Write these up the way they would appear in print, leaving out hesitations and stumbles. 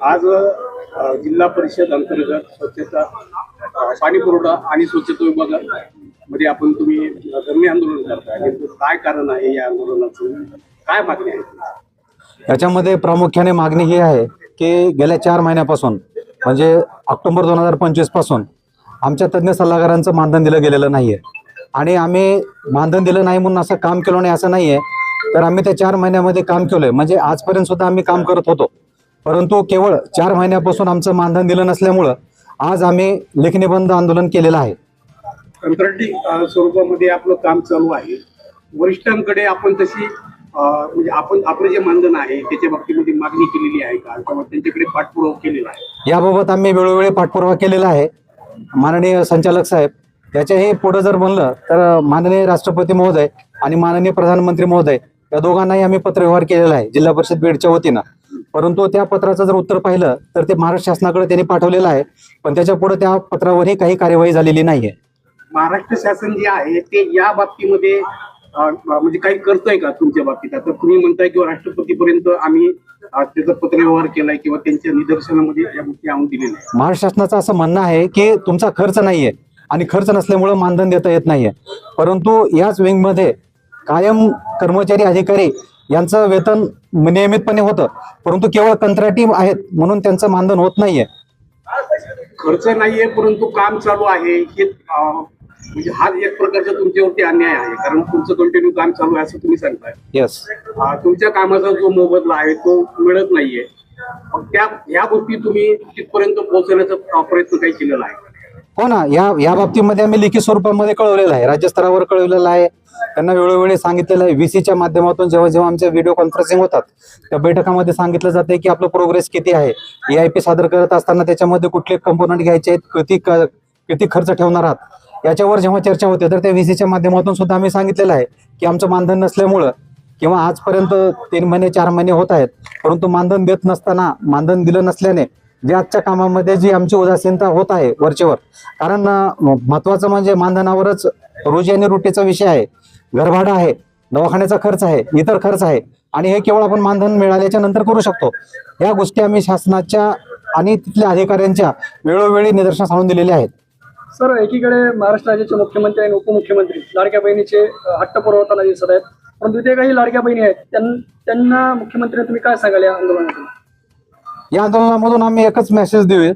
आज जिल्हा परिषद अंतर्गत स्वच्छता पाणी पुरवठा आणि स्वच्छता विभागामध्ये तुम्ही धरणे आंदोलन करताय. नेमकं काय कारण आहे या आंदोलनाचं? काय मागणी आहे? याच्यामध्ये प्रामुख्याने मागणी ही आहे की गेल्या 4 महिन्यापासून म्हणजे ऑक्टोबर 2025 पासून आमच्या तज्ज्ञ सल्लागारांचं मानधन दिलं गेलेलं नाहीये. आणि आम्ही मानधन दिलं नाही म्हणून असं काम केलं नाही असं नाहीये, तर आम्ही त्या 4 महिन्यामध्ये काम केलंय. म्हणजे आजपर्यंत सुद्धा आम्ही काम करत होतो, परंतु केवळ 4 महिन्यापासून आमचं मानधन दिलं नसल्यामुळं आज आम्ही लेखणी बंद आंदोलन केलेलं आहे. कंत्राटी स्वरूपामध्ये आपलं काम चालू आहे. वरिष्ठांकडे आपण तशी म्हणजे आपलं जे मानधन आहे त्याच्या बाबतीमध्ये मागणी केलेली आहे का, किंवा त्यांच्याकडे पाठपुरावा केलेला आहे? याबाबत आम्ही वेळोवेळी पाठपुरावा केलेला आहे. माननीय संचालक साहेब, याच्याही पुढे जर म्हणलं तर माननीय राष्ट्रपती महोदय आणि माननीय प्रधानमंत्री महोदय या दोघांनाही आम्ही पत्रव्यवहार केलेला आहे जिल्हा परिषद बीडच्या वतीनं. परंतु त्या पत्राचं जर उत्तर पाहिलं तर ते महाराष्ट्र शासनाकडे त्यांनी पाठवलेलं आहे, पण त्याच्या पुढे त्या पत्रावरही काही कार्यवाही झालेली नाहीये. महाराष्ट्र शासन जे आहे ते या बाबतीमध्ये म्हणजे काही करतोय का तुमच्या बाबतीत? आता तुम्ही म्हणताय किंवा राष्ट्रपतीपर्यंत आम्ही त्याचा पत्रव्यवहार केलाय किंवा त्यांच्या निदर्शनामध्ये या गोष्टी आणून दिलेल्या आहेत. महाराष्ट्र शासनाचं असं म्हणणं आहे की तुमचा खर्च नाहीये आणि खर्च नसल्यामुळे मानधन देता येत नाहीये, परंतु याच विंगमध्ये कायम कर्मचारी अधिकारी यांचं वेतन नियमितपणे होतं, परंतु केवळ कंत्राटी आहेत म्हणून त्यांचं मानधन होत नाहीये. खर्च नाहीये परंतु काम चालू आहे हे म्हणजे हा एक प्रकारचा तुमच्यावरती अन्याय आहे, कारण तुमचं कंटिन्यू काम चालू आहे असं तुम्ही सांगताय. यस, तुमच्या कामाचा जो मोबदला आहे तो मिळत नाहीये. मग या गोष्टी तुम्ही तिथपर्यंत पोहोचण्याचा प्रयत्न काही केलेला आहे? हो ना, या बाबतीमध्ये आम्ही लिखित स्वरूपामध्ये कळवलेलं आहे, राज्य स्तरावर कळवलेलं आहे, त्यांना वेळोवेळी सांगितलेलं आहे. VCच्या माध्यमातून जेव्हा जेव्हा आमच्या व्हिडिओ कॉन्फरन्सिंग होतात त्या बैठकामध्ये सांगितलं जाते की आपलं प्रोग्रेस किती आहे. EIP सादर करत असताना त्याच्यामध्ये कुठले कंपोनंट घ्यायचे आहेत, किती खर्च ठेवणार आहात याच्यावर जेव्हा चर्चा होते तर त्या VCच्या माध्यमातून सुद्धा आम्ही सांगितलेलं आहे की आमचं मानधन नसल्यामुळं किंवा आजपर्यंत 3 महिने 4 महिने होत आहेत, परंतु मानधन देत नसताना, मानधन दिलं नसल्याने जे आजच्या कामामध्ये जी आमची उदासीनता होत आहे वरचेवर. कारण महत्वाचं म्हणजे मानधनावरच रोजी आणि रोटीचा विषय आहे, घरभाडं आहे, दवाखान्याचा खर्च आहे, इतर खर्च आहे, आणि हे केवळ आपण मानधन मिळाल्याच्या नंतर करू शकतो. या गोष्टी आम्ही शासनाच्या आणि तिथल्या अधिकाऱ्यांच्या वेळोवेळी निदर्शनास आणून दिलेल्या आहेत. सर, एकीकडे महाराष्ट्र राज्याचे मुख्यमंत्री आणि उपमुख्यमंत्री लाडक्या बहिणीचे हट्ट पुरवताना दिसत आहेत, परंतु इथे काही लाडक्या बहिणी आहेत, त्यांना मुख्यमंत्री तुम्ही काय सांगाल या आंदोलनातून? या आंदोलनामधून आम्ही एकच मेसेज देऊया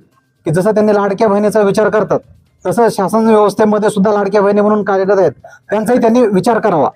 की जसं त्यांनी लाडक्या बहिणीचा विचार करतात तसं शासन व्यवस्थेमध्ये सुद्धा लाडक्या बहिणी म्हणून कार्यरत आहेत, त्यांचाही त्यांनी विचार करावा.